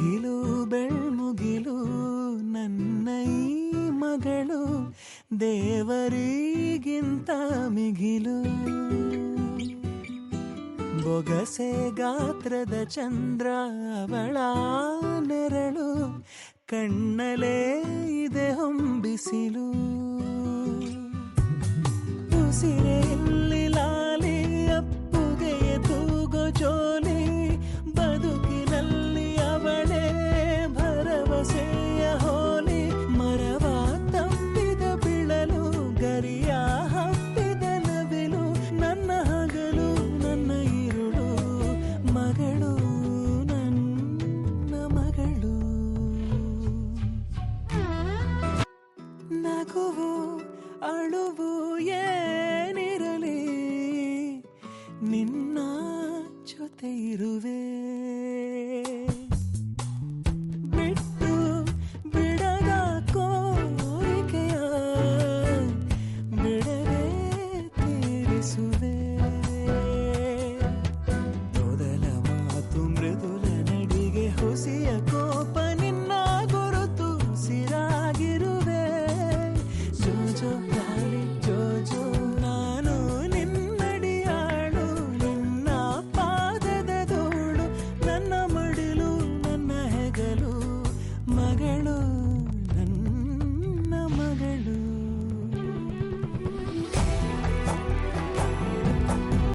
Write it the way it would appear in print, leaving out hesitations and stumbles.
ಮುಗಿಲು ಬೆಳ್ಮುಗಿಲು ನನ್ನ ಈ ಮಗಳು ದೇವರಿಗಿಂತ ಮಿಗಿಲು. ಬೊಗಸೆ ಗಾತ್ರದ ಚಂದ್ರ ಅವಳ ನೆರಳು, ಕಣ್ಣಲೇ ಇದೆ ಹೊಂಬಿಸಿಲು. ಉಸಿರೆಯಲ್ಲಿ ಲಾಲಿ ಅಪ್ಪುಗೆಯ ತೂಗೋ ಜೋಲಿ, ಬದುಕಿನಲ್ಲಿ ಅವಳೇ ಭರವಸೆಯ ಹೋಲಿ. ಮರವ ತಪ್ಪಿದ ಬಿಳಲು, ಗರಿಯ ಹಬ್ಬಿದ ನವಿಲು, ನನ್ನ ಹಗಲು ನನ್ನ ಇರುಳು, ಮಗಳು ನನ್ನ ಮಗಳು.